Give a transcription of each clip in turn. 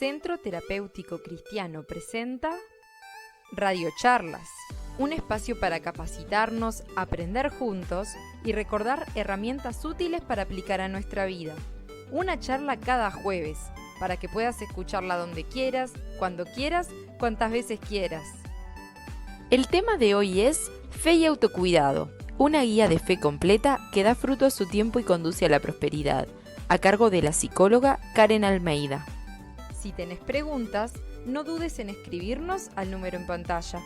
Centro Terapéutico Cristiano presenta Radiocharlas, un espacio para capacitarnos, aprender juntos y recordar herramientas útiles para aplicar a nuestra vida. Una charla cada jueves, para que puedas escucharla donde quieras, cuantas veces quieras. El tema de hoy es Fe y Autocuidado, una guía de fe completa que da fruto a su tiempo y conduce a la prosperidad, a cargo de la psicóloga Karen Almeida. Si tenés preguntas, no dudes en escribirnos al número en pantalla.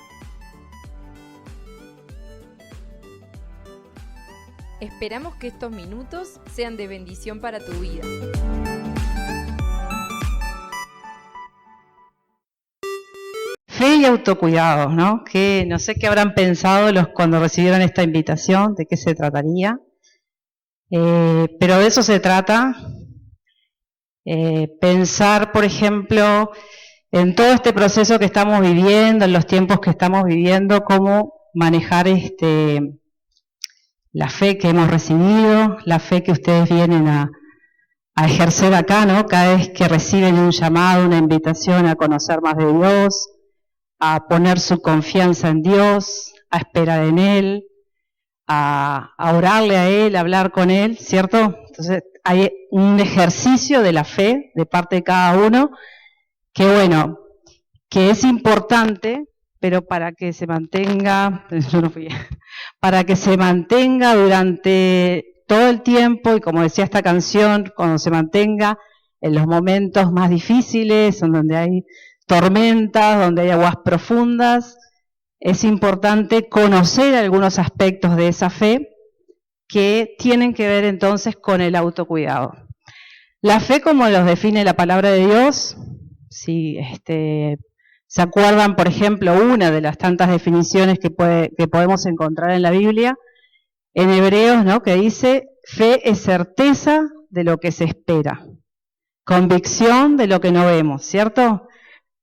Esperamos que estos minutos sean de bendición para tu vida. Fe y autocuidado, ¿no? Que no sé qué habrán pensado cuando recibieron esta invitación, de qué se trataría. Pero de eso se trata. Pensar, por ejemplo, en todo este proceso que estamos viviendo, en los tiempos que estamos viviendo, cómo manejar la fe que hemos recibido, la fe que ustedes vienen a ejercer acá, ¿no? Cada vez que reciben un llamado, una invitación a conocer más de Dios, a poner su confianza en Dios, a esperar en Él, a orarle a Él, a hablar con Él, ¿cierto? Entonces hay un ejercicio de la fe de parte de cada uno que, bueno, que es importante, pero para que se mantenga, para que se mantenga durante todo el tiempo, y como decía esta canción, cuando se mantenga en los momentos más difíciles, en donde hay tormentas, donde hay aguas profundas, es importante conocer algunos aspectos de esa fe que tienen que ver entonces con el autocuidado. La fe, como los define la palabra de Dios, si se acuerdan, por ejemplo, una de las tantas definiciones que podemos encontrar en la Biblia, en Hebreos, ¿no? Que dice, fe es certeza de lo que se espera, convicción de lo que no vemos, ¿cierto?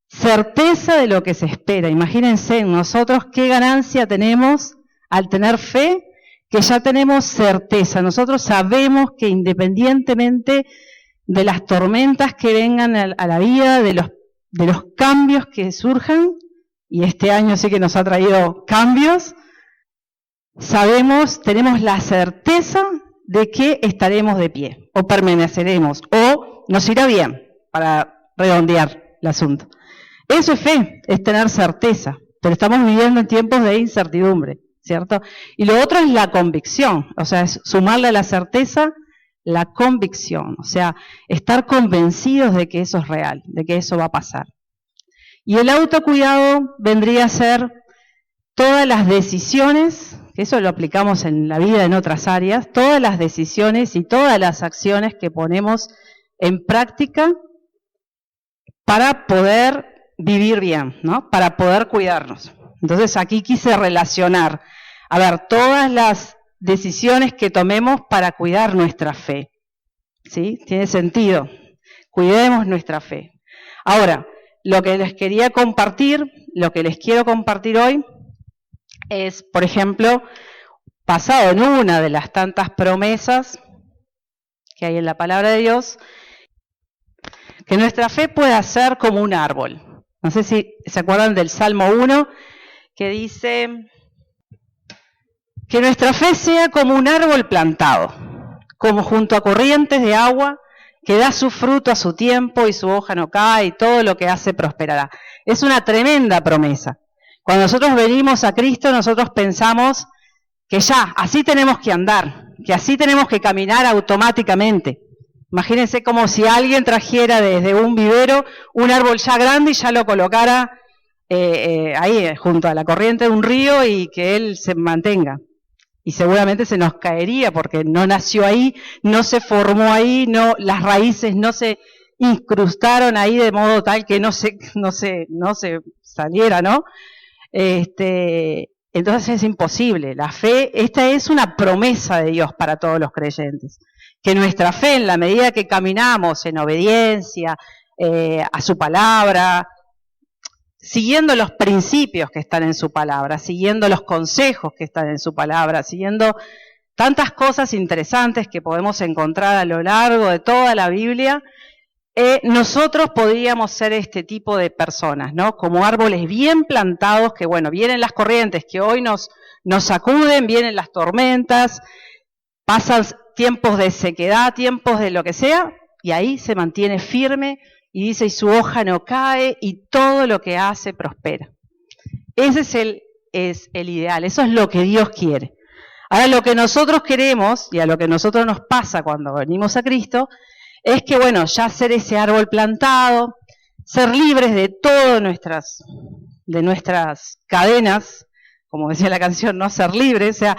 Certeza de lo que se espera. Imagínense en nosotros qué ganancia tenemos al tener fe, que ya tenemos certeza. Nosotros sabemos que independientemente de las tormentas que vengan a la vida, de los cambios que surjan, y este año sí que nos ha traído cambios, tenemos la certeza de que estaremos de pie, o permaneceremos, o nos irá bien, para redondear el asunto. Eso es fe, es tener certeza, pero estamos viviendo en tiempos de incertidumbre, ¿cierto? Y lo otro es la convicción, o sea, es sumarle a la certeza la convicción, o sea, estar convencidos de que eso es real, de que eso va a pasar. Y el autocuidado vendría a ser todas las decisiones, que eso lo aplicamos en la vida en otras áreas, todas las decisiones y todas las acciones que ponemos en práctica para poder vivir bien, ¿no? Para poder cuidarnos. Entonces aquí quise relacionar, a ver, todas las decisiones que tomemos para cuidar nuestra fe, ¿sí? Tiene sentido, cuidemos nuestra fe. Ahora, lo que les quiero compartir hoy es, por ejemplo, basado en una de las tantas promesas que hay en la palabra de Dios, que nuestra fe pueda ser como un árbol. No sé si se acuerdan del Salmo 1, que dice que nuestra fe sea como un árbol plantado, como junto a corrientes de agua, que da su fruto a su tiempo y su hoja no cae y todo lo que hace prosperará. Es una tremenda promesa. Cuando nosotros venimos a Cristo, nosotros pensamos que ya, así tenemos que andar, que así tenemos que caminar automáticamente. Imagínense como si alguien trajera desde un vivero un árbol ya grande y ya lo colocara ahí junto a la corriente de un río y que él se mantenga. Y seguramente se nos caería porque no nació ahí, no se formó ahí, las raíces no se incrustaron ahí de modo tal que no se saliera, ¿no? Entonces es imposible. La fe, esta es una promesa de Dios para todos los creyentes. Que nuestra fe, en la medida que caminamos en obediencia a su palabra, siguiendo los principios que están en su palabra, siguiendo los consejos que están en su palabra, siguiendo tantas cosas interesantes que podemos encontrar a lo largo de toda la Biblia, nosotros podríamos ser este tipo de personas, ¿no? Como árboles bien plantados, que bueno, vienen las corrientes que hoy nos sacuden, vienen las tormentas, pasan tiempos de sequedad, tiempos de lo que sea, y ahí se mantiene firme, y dice, y su hoja no cae, y todo lo que hace prospera. Ese es el ideal, eso es lo que Dios quiere. Ahora, lo que nosotros queremos, y a lo que a nosotros nos pasa cuando venimos a Cristo, es que, bueno, ya ser ese árbol plantado, ser libres de todas nuestras cadenas, como decía la canción, no ser libres, o sea,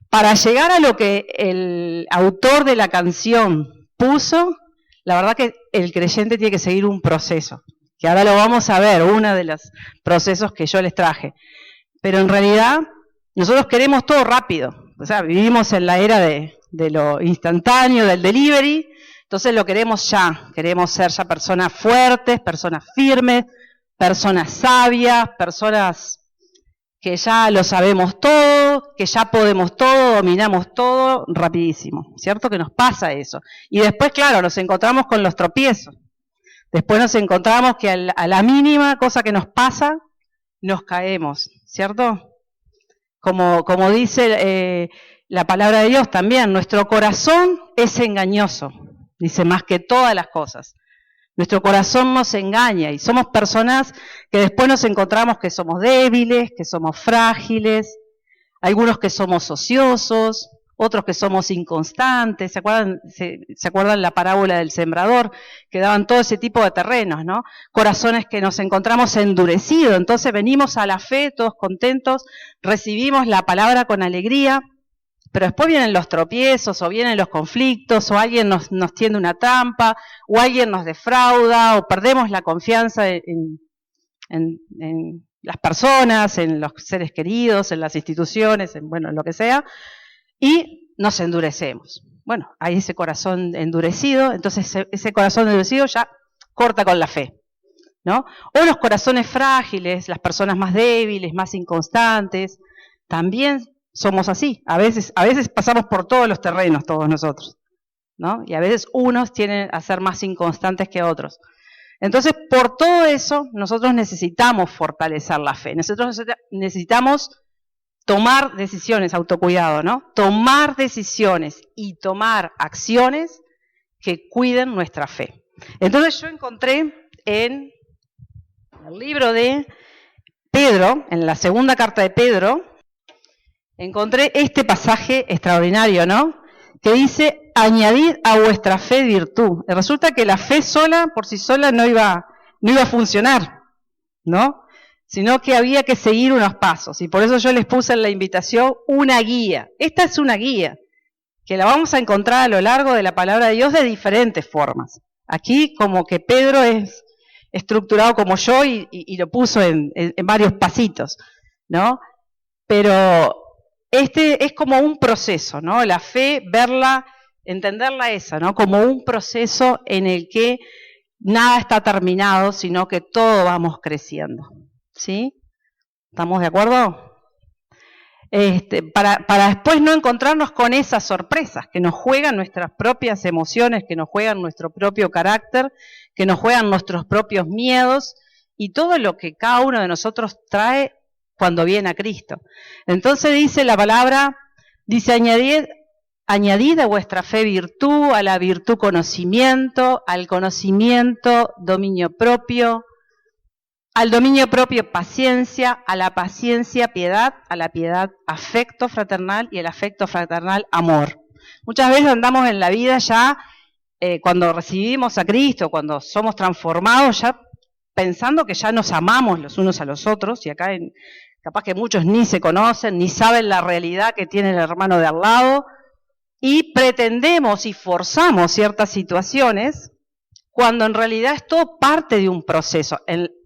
para llegar a lo que el autor de la canción puso, la verdad que el creyente tiene que seguir un proceso, que ahora lo vamos a ver, uno de los procesos que yo les traje. Pero en realidad, nosotros queremos todo rápido, o sea, vivimos en la era de lo instantáneo, del delivery, entonces lo queremos ya, queremos ser ya personas fuertes, personas firmes, personas sabias, personas que ya lo sabemos todo, que ya podemos todo, dominamos todo rapidísimo, ¿cierto? Que nos pasa eso. Y después, claro, nos encontramos con los tropiezos. Después nos encontramos que a la mínima cosa que nos pasa, nos caemos, ¿cierto? Como dice la palabra de Dios también, nuestro corazón es engañoso, dice, más que todas las cosas. Nuestro corazón nos engaña y somos personas que después nos encontramos que somos débiles, que somos frágiles, algunos que somos ociosos, otros que somos inconstantes. ¿Se acuerdan la parábola del sembrador? Que daban todo ese tipo de terrenos, ¿no? Corazones que nos encontramos endurecidos, entonces venimos a la fe todos contentos, recibimos la palabra con alegría, pero después vienen los tropiezos, o vienen los conflictos, o alguien nos tiende una trampa, o alguien nos defrauda, o perdemos la confianza en las personas, en los seres queridos, en las instituciones, en lo que sea, y nos endurecemos. Bueno, hay ese corazón endurecido, entonces ese corazón endurecido ya corta con la fe, ¿no? O los corazones frágiles, las personas más débiles, más inconstantes, también somos así. A veces pasamos por todos los terrenos, todos nosotros, ¿no? Y a veces unos tienden a ser más inconstantes que otros. Entonces, por todo eso, nosotros necesitamos fortalecer la fe. Nosotros necesitamos tomar decisiones, autocuidado, ¿no? Tomar decisiones y tomar acciones que cuiden nuestra fe. Entonces yo encontré en el libro de Pedro, en la segunda carta de Pedro, encontré este pasaje extraordinario, ¿no? Que dice, añadid a vuestra fe virtud. Y resulta que la fe sola, por sí sola, no iba a funcionar, ¿no? Sino que había que seguir unos pasos. Y por eso yo les puse en la invitación una guía. Esta es una guía, que la vamos a encontrar a lo largo de la palabra de Dios de diferentes formas. Aquí como que Pedro es estructurado como yo y lo puso en varios pasitos, ¿no? Pero este es como un proceso, ¿no? La fe, verla, entenderla esa, ¿no? Como un proceso en el que nada está terminado, sino que todo vamos creciendo, ¿sí? ¿Estamos de acuerdo? Para después no encontrarnos con esas sorpresas que nos juegan nuestras propias emociones, que nos juegan nuestro propio carácter, que nos juegan nuestros propios miedos y todo lo que cada uno de nosotros trae cuando viene a Cristo. Entonces dice la palabra, dice añadid a vuestra fe virtud, a la virtud conocimiento, al conocimiento dominio propio, al dominio propio paciencia, a la paciencia piedad, a la piedad afecto fraternal y el afecto fraternal amor. Muchas veces andamos en la vida ya, cuando recibimos a Cristo, cuando somos transformados, ya pensando que ya nos amamos los unos a los otros, y acá capaz que muchos ni se conocen, ni saben la realidad que tiene el hermano de al lado, y pretendemos y forzamos ciertas situaciones, cuando en realidad es todo parte de un proceso,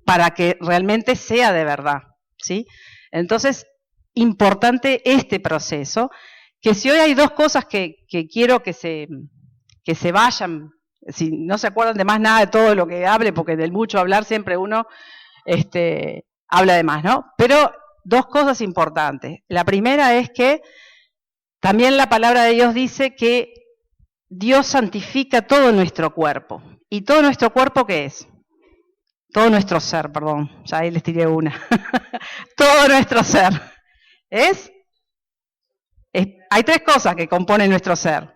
para que realmente sea de verdad, ¿sí? Entonces, importante este proceso, que si hoy hay dos cosas que quiero que se vayan, si no se acuerdan de más nada de todo lo que hable, porque del mucho hablar siempre uno habla de más, ¿no? Pero dos cosas importantes. La primera es que también la palabra de Dios dice que Dios santifica todo nuestro cuerpo. ¿Y todo nuestro cuerpo qué es? Todo nuestro ser, perdón, ya ahí les tiré una. Todo nuestro ser. Hay tres cosas que componen nuestro ser.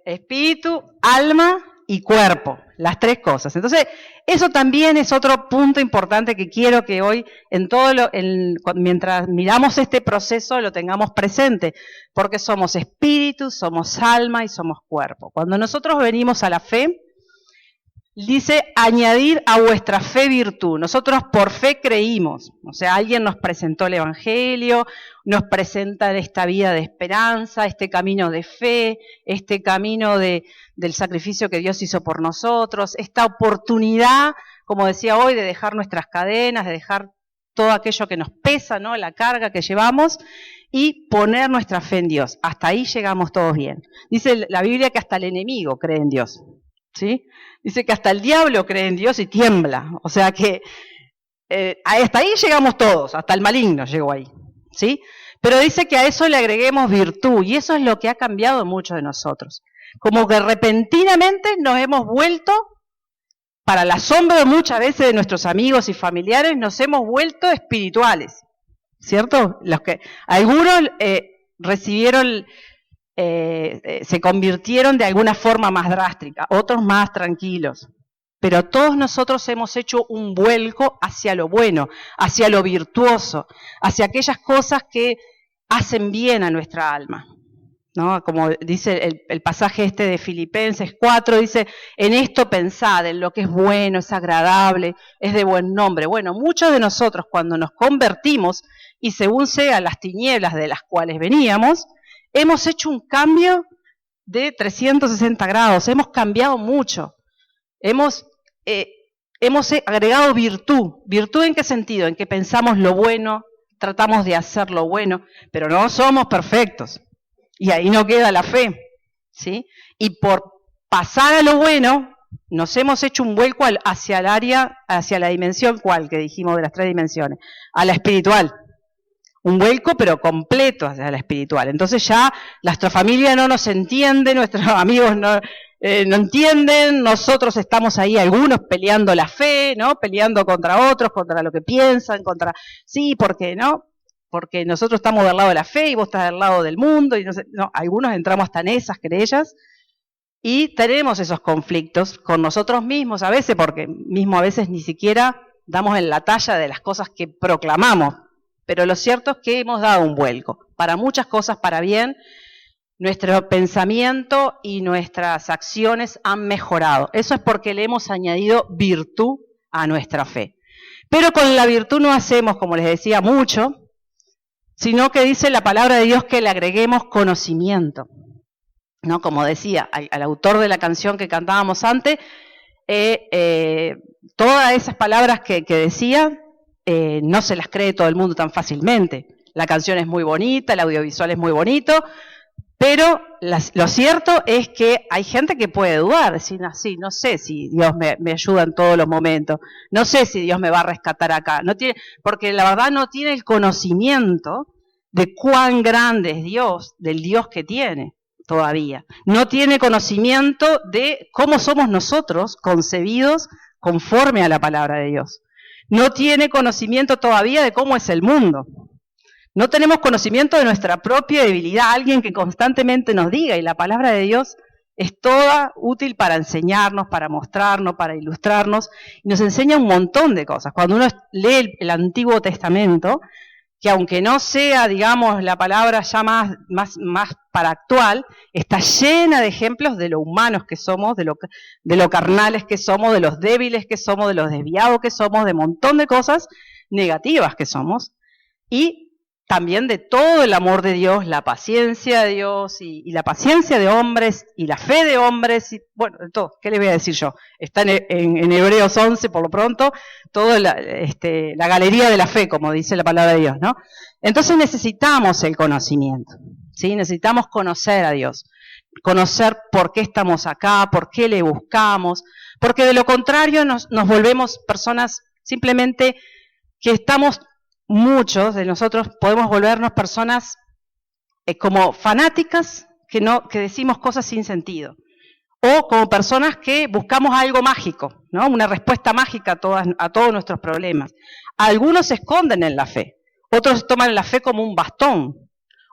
Espíritu, alma y cuerpo, las tres cosas. Entonces, eso también es otro punto importante que quiero que hoy, mientras miramos este proceso, lo tengamos presente, porque somos espíritu, somos alma y somos cuerpo. Cuando nosotros venimos a la fe, dice añadir a vuestra fe virtud. Nosotros por fe creímos, o sea, alguien nos presentó el Evangelio, nos presenta esta vida de esperanza, este camino de fe, este camino del sacrificio que Dios hizo por nosotros, esta oportunidad, como decía hoy, de dejar nuestras cadenas, de dejar todo aquello que nos pesa, ¿no? La carga que llevamos, y poner nuestra fe en Dios. Hasta ahí llegamos todos bien. Dice la Biblia que hasta el enemigo cree en Dios, ¿sí? Dice que hasta el diablo cree en Dios y tiembla. O sea que hasta ahí llegamos todos, hasta el maligno llegó ahí, ¿sí? Pero dice que a eso le agreguemos virtud, y eso es lo que ha cambiado mucho de nosotros. Como que repentinamente nos hemos vuelto, para el asombro muchas veces de nuestros amigos y familiares, nos hemos vuelto espirituales, ¿cierto? Algunos recibieron... se convirtieron de alguna forma más drástica, otros más tranquilos, pero todos nosotros hemos hecho un vuelco hacia lo bueno, hacia lo virtuoso, hacia aquellas cosas que hacen bien a nuestra alma, ¿no? Como dice el pasaje este de Filipenses 4, dice, en esto pensad, en lo que es bueno, es agradable, es de buen nombre. Bueno, muchos de nosotros cuando nos convertimos, y según sea las tinieblas de las cuales veníamos, hemos hecho un cambio de 360 grados, hemos cambiado mucho, hemos agregado virtud. ¿Virtud en qué sentido? En que pensamos lo bueno, tratamos de hacer lo bueno, pero no somos perfectos, y ahí no queda la fe, ¿sí? Y por pasar a lo bueno, nos hemos hecho un vuelco hacia el área, hacia la dimensión, ¿cuál? Que dijimos de las tres dimensiones, a la espiritual. Un vuelco, pero completo hacia la espiritual. Entonces ya nuestra familia no nos entiende, nuestros amigos no entienden, nosotros estamos ahí, algunos peleando la fe, ¿no? Peleando contra otros, contra lo que piensan, sí, ¿por qué no? Porque nosotros estamos del lado de la fe y vos estás del lado del mundo, y no, algunos entramos hasta en esas querellas, y tenemos esos conflictos con nosotros mismos a veces, porque mismo a veces ni siquiera damos en la talla de las cosas que proclamamos. Pero lo cierto es que hemos dado un vuelco, para muchas cosas, para bien, nuestro pensamiento y nuestras acciones han mejorado. Eso es porque le hemos añadido virtud a nuestra fe. Pero con la virtud no hacemos, como les decía, mucho, sino que dice la palabra de Dios que le agreguemos conocimiento, ¿no? Como decía al autor de la canción que cantábamos antes, todas esas palabras que decía, no se las cree todo el mundo tan fácilmente. La canción es muy bonita, el audiovisual es muy bonito, pero lo cierto es que hay gente que puede dudar, decir así, no sé si Dios me ayuda en todos los momentos, no sé si Dios me va a rescatar acá, porque la verdad no tiene el conocimiento de cuán grande es Dios, del Dios que tiene todavía. No tiene conocimiento de cómo somos nosotros concebidos conforme a la palabra de Dios. No tiene conocimiento todavía de cómo es el mundo. No tenemos conocimiento de nuestra propia debilidad, alguien que constantemente nos diga, y la palabra de Dios es toda útil para enseñarnos, para mostrarnos, para ilustrarnos, y nos enseña un montón de cosas. Cuando uno lee el Antiguo Testamento, que aunque no sea, digamos, la palabra ya más para actual, está llena de ejemplos de lo humanos que somos, de lo carnales que somos, de los débiles que somos, de los desviados que somos, de un montón de cosas negativas que somos, y también de todo el amor de Dios, la paciencia de Dios, y la paciencia de hombres, y la fe de hombres, y bueno, de todo. ¿Qué les voy a decir yo? Está en Hebreos 11, por lo pronto, toda la galería de la fe, como dice la palabra de Dios, ¿no? Entonces necesitamos el conocimiento, ¿sí? Necesitamos conocer a Dios, conocer por qué estamos acá, por qué le buscamos, porque de lo contrario nos volvemos personas simplemente que estamos... Muchos de nosotros podemos volvernos personas como fanáticas, que decimos cosas sin sentido. O como personas que buscamos algo mágico, ¿no? Una respuesta mágica a todos nuestros problemas. Algunos se esconden en la fe, otros toman la fe como un bastón,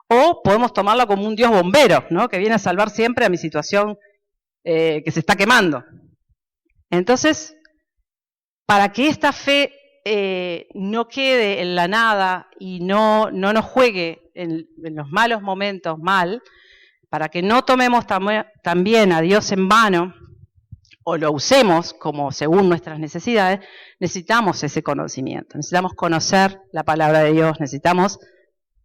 o podemos tomarla como un Dios bombero, ¿no? Que viene a salvar siempre a mi situación que se está quemando. Entonces, para que esta fe no quede en la nada y no nos juegue en los malos momentos mal, para que no tomemos también a Dios en vano o lo usemos como según nuestras necesidades, necesitamos ese conocimiento, necesitamos conocer la palabra de Dios, necesitamos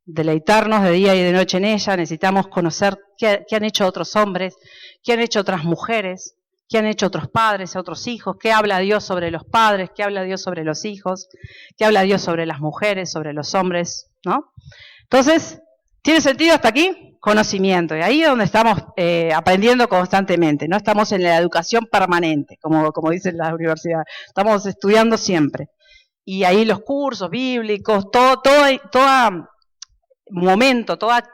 deleitarnos de día y de noche en ella, necesitamos conocer qué han hecho otros hombres, qué han hecho otras mujeres, qué han hecho otros padres, otros hijos, qué habla Dios sobre los padres, qué habla Dios sobre los hijos, qué habla Dios sobre las mujeres, sobre los hombres, ¿no? Entonces, ¿tiene sentido hasta aquí? Conocimiento, y ahí es donde estamos aprendiendo constantemente, no estamos en la educación permanente, como dicen las universidades, estamos estudiando siempre. Y ahí los cursos bíblicos, todo momento, toda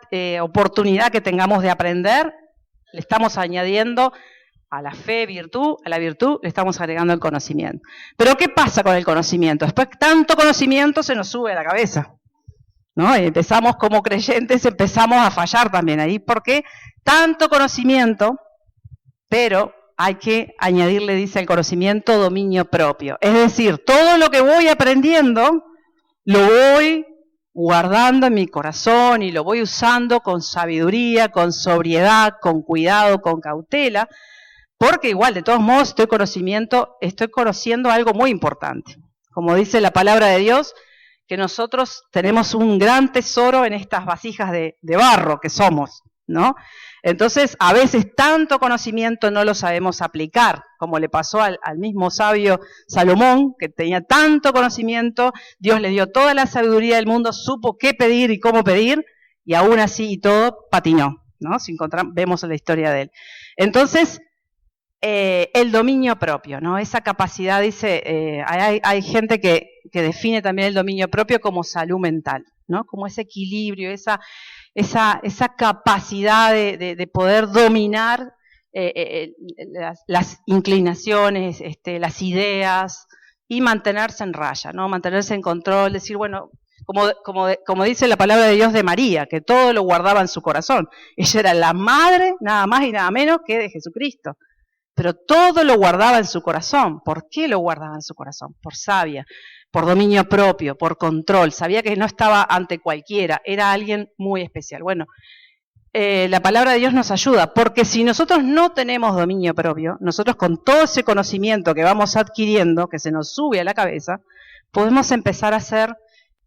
oportunidad que tengamos de aprender, le estamos añadiendo a la fe, virtud, a la virtud le estamos agregando el conocimiento. Pero ¿qué pasa con el conocimiento? Después tanto conocimiento se nos sube a la cabeza, ¿no? Y empezamos como creyentes, empezamos a fallar también ahí, porque tanto conocimiento, pero hay que añadirle, dice el conocimiento, dominio propio. Es decir, todo lo que voy aprendiendo, lo voy guardando en mi corazón y lo voy usando con sabiduría, con sobriedad, con cuidado, con cautela, porque igual, de todos modos, estoy conociendo algo muy importante. Como dice la palabra de Dios, que nosotros tenemos un gran tesoro en estas vasijas de barro que somos, ¿no? Entonces, a veces tanto conocimiento no lo sabemos aplicar, como le pasó al mismo sabio Salomón, que tenía tanto conocimiento, Dios le dio toda la sabiduría del mundo, supo qué pedir y cómo pedir, y aún así y todo patinó, ¿no? Si vemos la historia de él. Entonces, el dominio propio, ¿no? Esa capacidad, dice, hay gente que define también el dominio propio como salud mental, ¿no? Como ese equilibrio, esa capacidad de poder dominar las inclinaciones, las ideas y mantenerse en raya, ¿no? Mantenerse en control, decir, bueno, como dice la palabra de Dios de María, que todo lo guardaba en su corazón. Ella era la madre, nada más y nada menos que de Jesucristo. Pero todo lo guardaba en su corazón. ¿Por qué lo guardaba en su corazón? Por sabia, por dominio propio, por control. Sabía que no estaba ante cualquiera, era alguien muy especial. Bueno, la palabra de Dios nos ayuda, porque si nosotros no tenemos dominio propio, nosotros con todo ese conocimiento que vamos adquiriendo, que se nos sube a la cabeza, podemos empezar a ser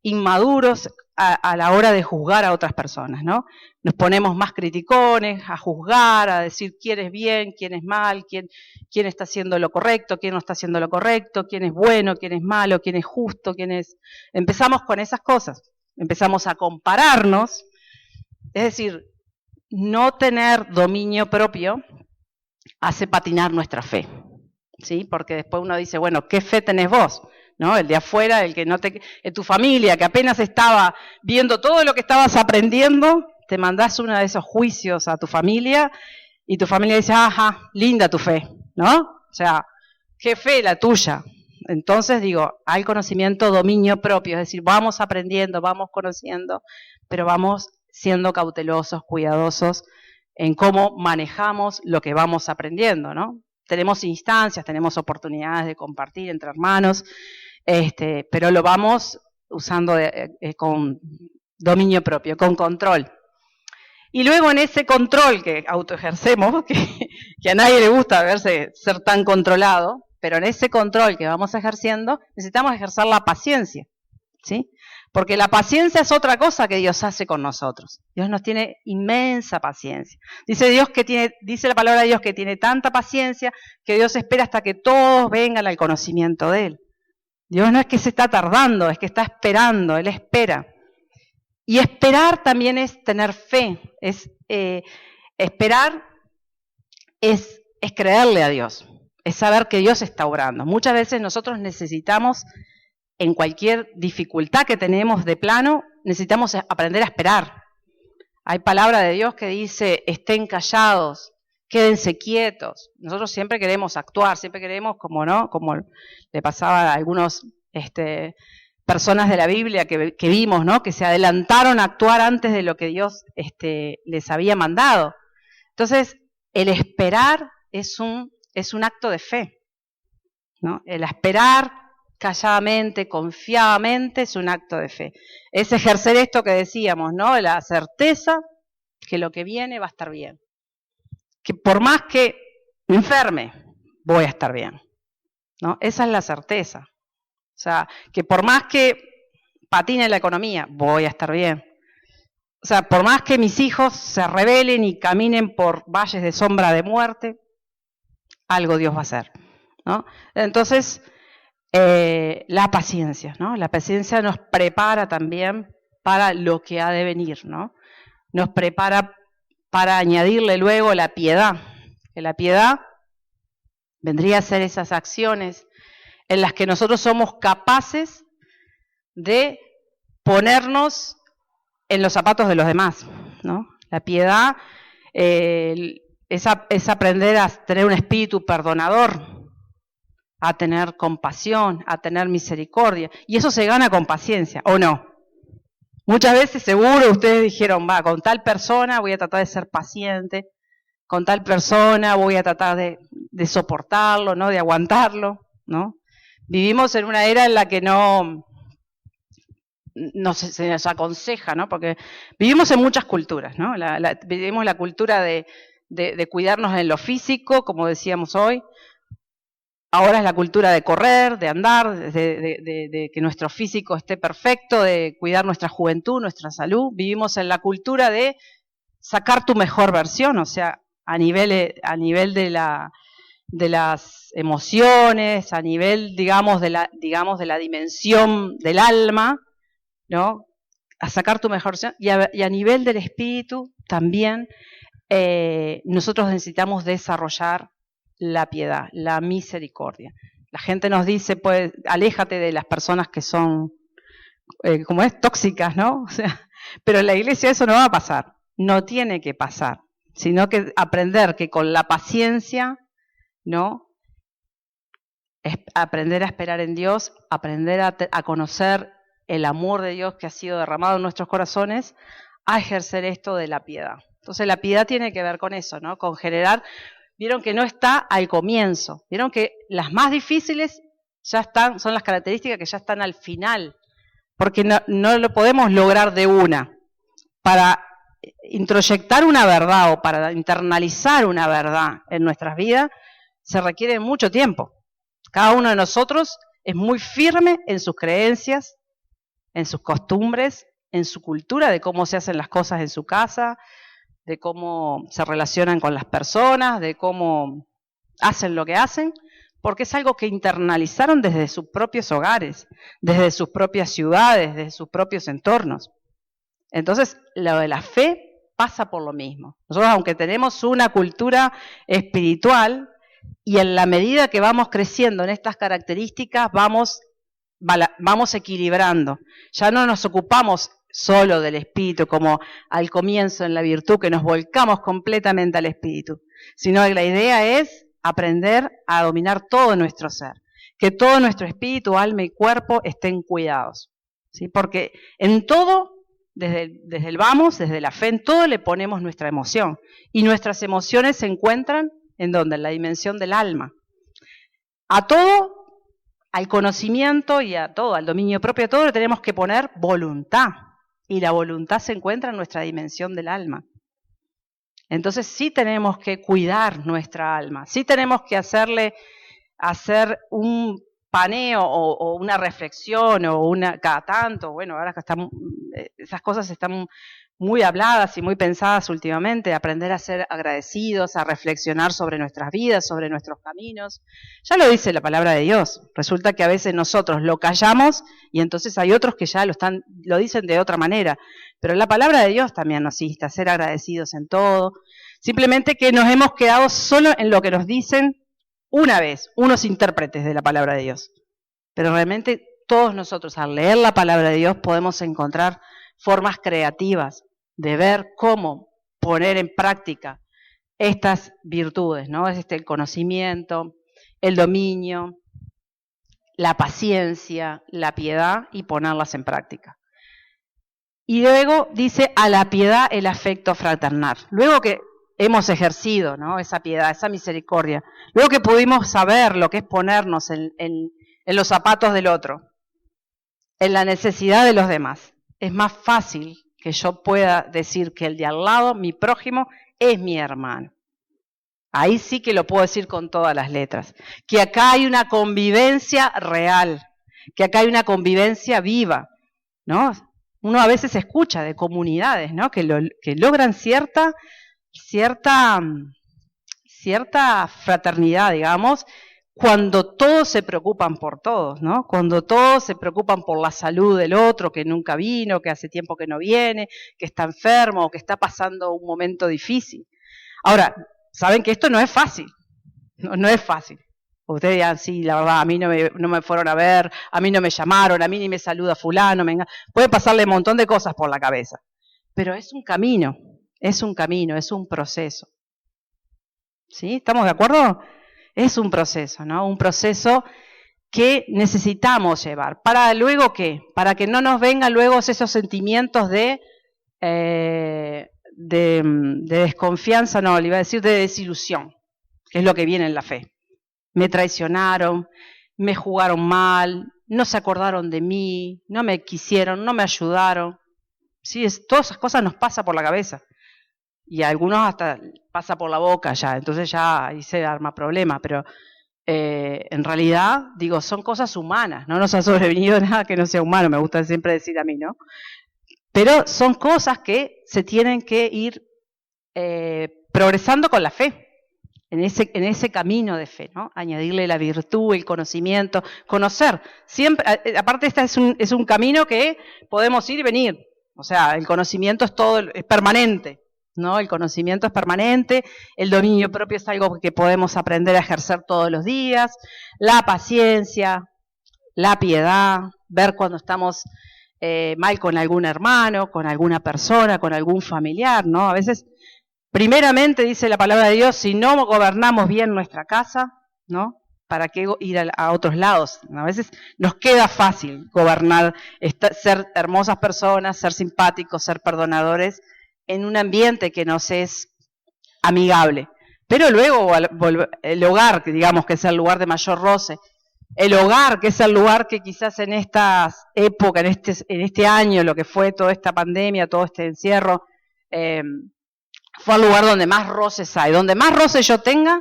inmaduros a la hora de juzgar a otras personas, ¿no? Nos ponemos más criticones, a juzgar, a decir quién es bien, quién es mal, quién está haciendo lo correcto, quién no está haciendo lo correcto, quién es bueno, quién es malo, quién es justo, quién es... Empezamos con esas cosas, empezamos a compararnos, es decir, no tener dominio propio hace patinar nuestra fe, ¿sí? Porque después uno dice, bueno, ¿qué fe tenés vos? ¿No? El de afuera, el que no en tu familia, que apenas estaba viendo todo lo que estabas aprendiendo, te mandás uno de esos juicios a tu familia y tu familia dice, ajá, linda tu fe, ¿no? O sea, qué fe la tuya. Entonces digo, hay conocimiento, dominio propio, es decir, vamos aprendiendo, vamos conociendo, pero vamos siendo cautelosos, cuidadosos en cómo manejamos lo que vamos aprendiendo, ¿no? Tenemos instancias, tenemos oportunidades de compartir entre hermanos, pero lo vamos usando con dominio propio, con control. Y luego en ese control que autoejercemos, que a nadie le gusta ser tan controlado, pero en ese control que vamos ejerciendo, necesitamos ejercer la paciencia, ¿sí? Porque la paciencia es otra cosa que Dios hace con nosotros. Dios nos tiene inmensa paciencia. Dice la palabra de Dios que tiene tanta paciencia que Dios espera hasta que todos vengan al conocimiento de Él. Dios no es que se está tardando, es que está esperando, Él espera. Y esperar también es tener fe, esperar es creerle a Dios, es saber que Dios está obrando. Muchas veces nosotros necesitamos, en cualquier dificultad que tenemos de plano, necesitamos aprender a Hay palabra de Dios que dice, estén callados, quédense quietos. Nosotros siempre queremos actuar, siempre queremos, como le pasaba a algunos personas de la Biblia que vimos, ¿no? Que se adelantaron a actuar antes de lo que Dios les había mandado. Entonces, el esperar es un acto de fe, ¿no? El esperar calladamente, confiadamente, es un acto de fe. Es ejercer esto que decíamos, ¿no? La certeza que lo que viene va a estar bien. Que por más que me enferme, voy a estar bien, ¿no? Esa es la certeza. O sea, que por más que patine la economía, voy a estar bien. O sea, por más que mis hijos se rebelen y caminen por valles de sombra de muerte, algo Dios va a hacer, ¿no? Entonces, la paciencia, ¿no? La paciencia nos prepara también para lo que ha de venir, ¿no? Nos prepara para añadirle luego la piedad, que la piedad vendría a ser esas acciones en las que nosotros somos capaces de ponernos en los zapatos de los demás, ¿no? La piedad es aprender a tener un espíritu perdonador, a tener compasión, a tener misericordia, y eso se gana con paciencia, ¿o no? Muchas veces seguro ustedes dijeron, con tal persona voy a tratar de ser paciente, con tal persona voy a tratar de soportarlo, ¿no? De aguantarlo, ¿no? Vivimos en una era en la que no se nos aconseja, ¿no? Porque vivimos en muchas culturas, ¿no? Vivimos la cultura de cuidarnos en lo físico, como decíamos hoy. Ahora es la cultura de correr, de andar, de que nuestro físico esté perfecto, de cuidar nuestra juventud, nuestra salud. Vivimos en la cultura de sacar tu mejor versión, o sea, a nivel de las emociones, a nivel, digamos, de la dimensión del alma, ¿no? A sacar tu mejor versión. Y a nivel del espíritu también nosotros necesitamos desarrollar la piedad, la misericordia. La gente nos dice, pues, aléjate de las personas que son, tóxicas, ¿no? O sea, pero en la iglesia eso no va a pasar, no tiene que pasar, sino que aprender que con la paciencia, ¿no? Es aprender a esperar en Dios, aprender a conocer el amor de Dios que ha sido derramado en nuestros corazones, a ejercer esto de la piedad. Entonces la piedad tiene que ver con eso, ¿no? Con generar. Vieron que no está al comienzo, vieron que las más difíciles ya están, son las características que ya están al final, porque no lo podemos lograr de una. Para introyectar una verdad o para internalizar una verdad en nuestras vidas se requiere mucho tiempo. Cada uno de nosotros es muy firme en sus creencias, en sus costumbres, en su cultura de cómo se hacen las cosas en su casa, de cómo se relacionan con las personas, de cómo hacen lo que hacen, porque es algo que internalizaron desde sus propios hogares, desde sus propias ciudades, desde sus propios entornos. Entonces, lo de la fe pasa por lo mismo. Nosotros, aunque tenemos una cultura espiritual, y en la medida que vamos creciendo en estas características, vamos equilibrando. Ya no nos ocupamos solo del espíritu, como al comienzo en la virtud, que nos volcamos completamente al espíritu, sino que la idea es aprender a dominar todo nuestro ser, que todo nuestro espíritu, alma y cuerpo estén cuidados, ¿sí? Porque en todo, desde el vamos, desde la fe, en todo le ponemos nuestra emoción, y nuestras emociones se encuentran ¿en dónde? En la dimensión del alma. A todo, al conocimiento y a todo, al dominio propio, a todo le tenemos que poner voluntad. Y la voluntad se encuentra en nuestra dimensión del alma. Entonces sí tenemos que cuidar nuestra alma, sí tenemos que hacer un paneo o una reflexión o cada tanto, bueno, ahora que esas cosas están muy habladas y muy pensadas últimamente, aprender a ser agradecidos, a reflexionar sobre nuestras vidas, sobre nuestros caminos. Ya lo dice la palabra de Dios. Resulta que a veces nosotros lo callamos y entonces hay otros que ya lo dicen de otra manera. Pero la palabra de Dios también nos insta a ser agradecidos en todo. Simplemente que nos hemos quedado solo en lo que nos dicen una vez, unos intérpretes de la palabra de Dios. Pero realmente todos nosotros al leer la palabra de Dios podemos encontrar formas creativas de ver cómo poner en práctica estas virtudes, ¿no? Es el conocimiento, el dominio, la paciencia, la piedad y ponerlas en práctica. Y luego dice a la piedad el afecto fraternal. Luego que hemos ejercido, ¿no? Esa piedad, esa misericordia, luego que pudimos saber lo que es ponernos en los zapatos del otro, en la necesidad de los demás, es más fácil que yo pueda decir que el de al lado, mi prójimo, es mi hermano. Ahí sí que lo puedo decir con todas las letras. Que acá hay una convivencia real, que acá hay una convivencia viva, ¿no? Uno a veces escucha de comunidades, ¿no? Que logran cierta fraternidad, digamos, cuando todos se preocupan por todos, ¿no? Cuando todos se preocupan por la salud del otro que nunca vino, que hace tiempo que no viene, que está enfermo o que está pasando un momento difícil. Ahora, saben que esto no es fácil, no es fácil. Ustedes dirán, sí, la verdad, a mí no me fueron a ver, a mí no me llamaron, a mí ni me saluda fulano, puede pasarle un montón de cosas por la cabeza. Pero es un camino, es un proceso. ¿Sí? ¿Estamos de acuerdo? Es un proceso, ¿no? Un proceso que necesitamos llevar. ¿Para luego qué? Para que no nos vengan luego esos sentimientos de desconfianza, no, le iba a decir de desilusión, que es lo que viene en la fe. Me traicionaron, me jugaron mal, no se acordaron de mí, no me quisieron, no me ayudaron. Sí, todas esas cosas nos pasan por la cabeza. Y a algunos hasta pasa por la boca ya, entonces ya ahí se arma problema, pero en realidad, digo, son cosas humanas, no nos ha sobrevenido nada que no sea humano, me gusta siempre decir a mí, ¿no? Pero son cosas que se tienen que ir progresando con la fe, en ese camino de fe, ¿no? Añadirle la virtud, el conocimiento, conocer. Siempre, aparte es un camino que podemos ir y venir, o sea, el conocimiento es permanente, ¿no? El conocimiento es permanente, el dominio propio es algo que podemos aprender a ejercer todos los días, la paciencia, la piedad, ver cuando estamos mal con algún hermano, con alguna persona, con algún familiar, ¿no? A veces, primeramente dice la palabra de Dios, si no gobernamos bien nuestra casa, ¿no? ¿Para qué ir a otros lados? A veces nos queda fácil gobernar, ser hermosas personas, ser simpáticos, ser perdonadores, en un ambiente que nos es amigable. Pero luego el hogar, que digamos que es el lugar de mayor roce, el hogar, que es el lugar que quizás en estas épocas, en este año, lo que fue toda esta pandemia, todo este encierro, fue el lugar donde más roces hay. Donde más roces yo tenga,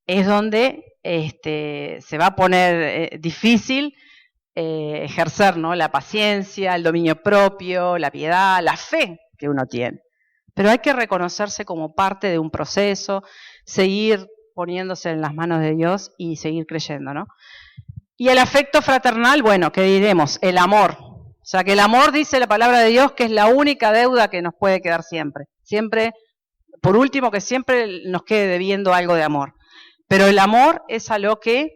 es donde se va a poner difícil ejercer, ¿no? La paciencia, el dominio propio, la piedad, la fe que uno tiene. Pero hay que reconocerse como parte de un proceso, seguir poniéndose en las manos de Dios y seguir creyendo, ¿no? Y el afecto fraternal, bueno, ¿qué diremos? El amor. O sea, que el amor, dice la palabra de Dios, que es la única deuda que nos puede quedar siempre. Siempre, por último, que siempre nos quede debiendo algo de amor. Pero el amor es a lo que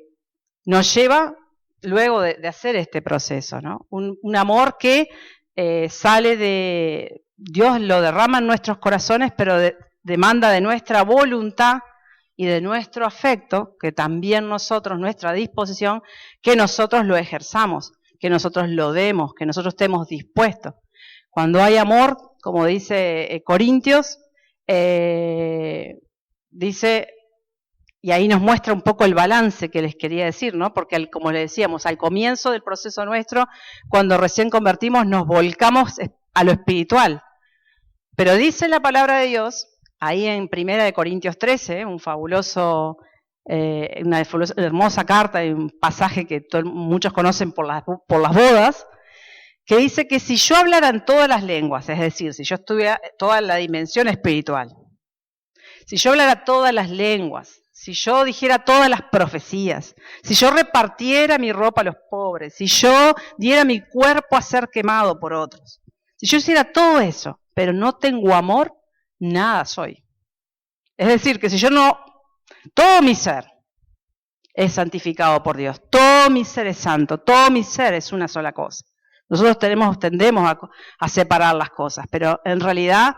nos lleva luego de hacer este proceso, ¿no? Un amor que sale de... Dios lo derrama en nuestros corazones, pero demanda de nuestra voluntad y de nuestro afecto, que también nosotros, nuestra disposición, que nosotros lo ejerzamos, que nosotros lo demos, que nosotros estemos dispuestos. Cuando hay amor, como dice Corintios, dice, y ahí nos muestra un poco el balance que les quería decir, ¿no? Porque como les decíamos, al comienzo del proceso nuestro, cuando recién convertimos, nos volcamos a lo espiritual. Pero dice la palabra de Dios, ahí en 1 Corintios 13, una fabulosa hermosa carta, y un pasaje que muchos conocen por las bodas, que dice que si yo hablara en todas las lenguas, es decir, si yo estuviera toda la dimensión espiritual, si yo hablara todas las lenguas, si yo dijera todas las profecías, si yo repartiera mi ropa a los pobres, si yo diera mi cuerpo a ser quemado por otros, si yo hiciera todo eso, pero no tengo amor, nada soy. Es decir, que si yo no, todo mi ser es santificado por Dios, todo mi ser es santo, todo mi ser es una sola cosa. Nosotros tendemos a separar las cosas, pero en realidad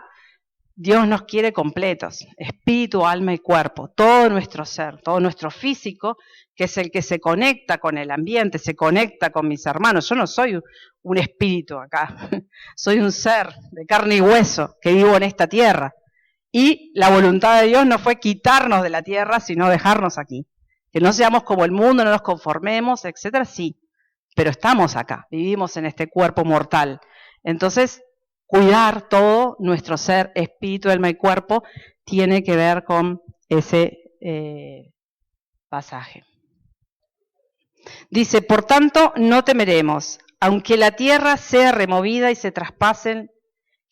Dios nos quiere completos, espíritu, alma y cuerpo, todo nuestro ser, todo nuestro físico, que es el que se conecta con el ambiente, se conecta con mis hermanos. Yo no soy un espíritu acá, soy un ser de carne y hueso que vivo en esta tierra. Y la voluntad de Dios no fue quitarnos de la tierra, sino dejarnos aquí. Que no seamos como el mundo, no nos conformemos, etcétera, sí. Pero estamos acá, vivimos en este cuerpo mortal. Entonces, cuidar todo nuestro ser, espíritu, alma y cuerpo, tiene que ver con ese pasaje. Dice, por tanto, no temeremos, aunque la tierra sea removida y se traspasen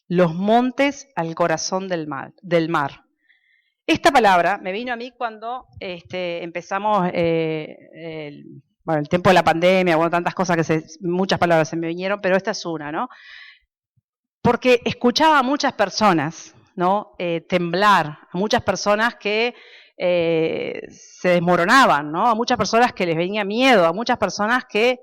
los montes al corazón del mar. Esta palabra me vino a mí cuando empezamos el tiempo de la pandemia, bueno, tantas cosas muchas palabras se me vinieron, pero esta es una, ¿no? Porque escuchaba a muchas personas, ¿no? Temblar, a muchas personas que se desmoronaban, ¿no? A muchas personas que les venía miedo, a muchas personas que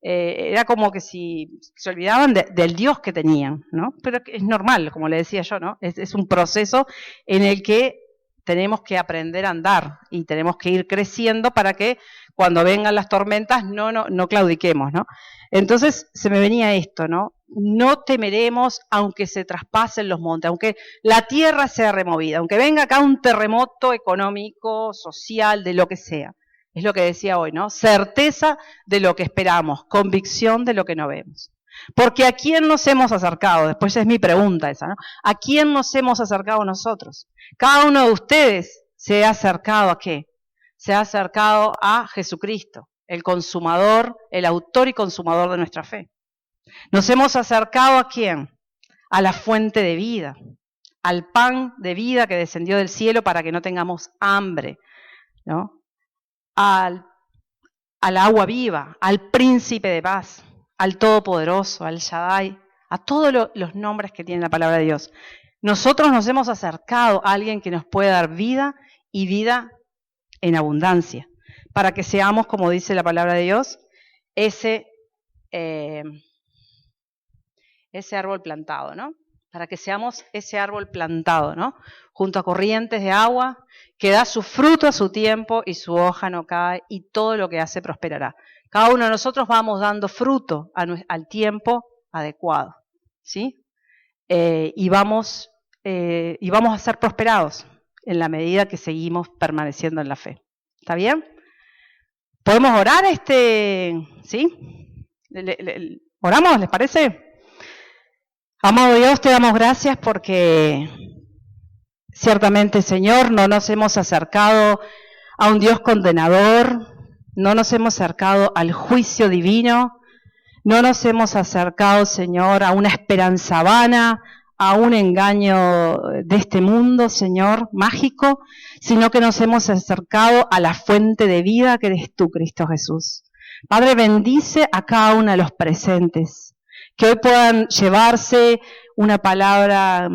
era como que si se olvidaban del Dios que tenían, ¿no? Pero es normal, como le decía yo, ¿no? Es un proceso en el que tenemos que aprender a andar y tenemos que ir creciendo para que cuando vengan las tormentas no claudiquemos, ¿no? Entonces se me venía esto, ¿no? No temeremos aunque se traspasen los montes, aunque la tierra sea removida, aunque venga acá un terremoto económico, social, de lo que sea. Es lo que decía hoy, ¿no? Certeza de lo que esperamos, convicción de lo que no vemos. Porque ¿a quién nos hemos acercado? Después es mi pregunta esa, ¿no? ¿A quién nos hemos acercado nosotros? Cada uno de ustedes se ha acercado ¿a qué? Se ha acercado a Jesucristo, el consumador, el autor y consumador de nuestra fe. Nos hemos acercado ¿a quién? A la fuente de vida, al pan de vida que descendió del cielo para que no tengamos hambre, ¿no? Al agua viva, al príncipe de paz, al todopoderoso, al Shaddai, a todos los nombres que tiene la palabra de Dios. Nosotros nos hemos acercado a alguien que nos puede dar vida y vida en abundancia, para que seamos, como dice la palabra de Dios, ese árbol plantado, ¿no? Para que seamos ese árbol plantado, ¿no? Junto a corrientes de agua, que da su fruto a su tiempo y su hoja no cae y todo lo que hace prosperará. Cada uno de nosotros vamos dando fruto al tiempo adecuado, ¿sí? Y vamos a ser prosperados en la medida que seguimos permaneciendo en la fe. ¿Está bien? ¿Podemos orar? ¿Sí? ¿Oramos? ¿Les parece? Amado Dios, te damos gracias porque ciertamente, Señor, no nos hemos acercado a un Dios condenador, no nos hemos acercado al juicio divino, no nos hemos acercado, Señor, a una esperanza vana, a un engaño de este mundo, Señor, mágico, sino que nos hemos acercado a la fuente de vida que eres tú, Cristo Jesús. Padre, bendice a cada uno de los presentes, que hoy puedan llevarse una palabra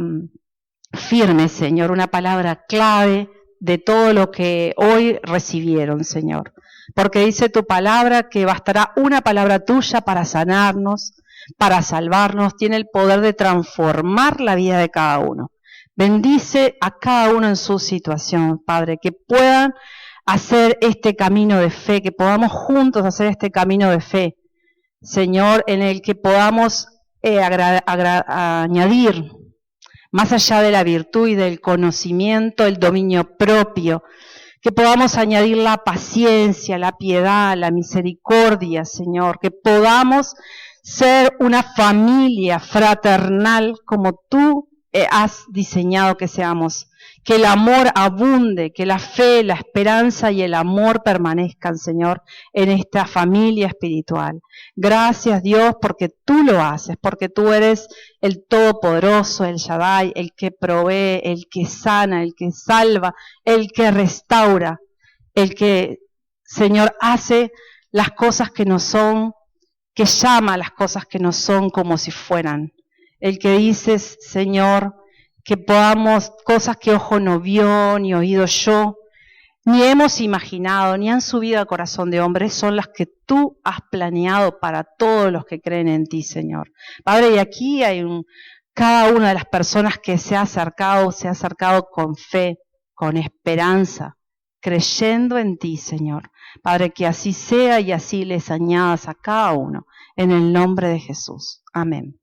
firme, Señor, una palabra clave de todo lo que hoy recibieron, Señor. Porque dice tu palabra que bastará una palabra tuya para sanarnos, para salvarnos, tiene el poder de transformar la vida de cada uno. Bendice a cada uno en su situación, Padre, que puedan hacer este camino de fe, que podamos juntos hacer este camino de fe, Señor, en el que podamos añadir, más allá de la virtud y del conocimiento, el dominio propio, que podamos añadir la paciencia, la piedad, la misericordia, Señor, que podamos ser una familia fraternal como tú has diseñado que seamos, que el amor abunde, que la fe, la esperanza y el amor permanezcan, Señor, en esta familia espiritual. Gracias, Dios, porque tú lo haces, porque tú eres el Todopoderoso, el Shaddai, el que provee, el que sana, el que salva, el que restaura, el que, Señor, hace las cosas que no son, que llama a las cosas que no son como si fueran. El que dices, Señor, que podamos, cosas que ojo no vio ni oído yo, ni hemos imaginado, ni han subido al corazón de hombre, son las que tú has planeado para todos los que creen en ti, Señor. Padre, y aquí hay cada una de las personas que se ha acercado con fe, con esperanza, creyendo en ti, Señor. Padre, que así sea y así les añadas a cada uno, en el nombre de Jesús. Amén.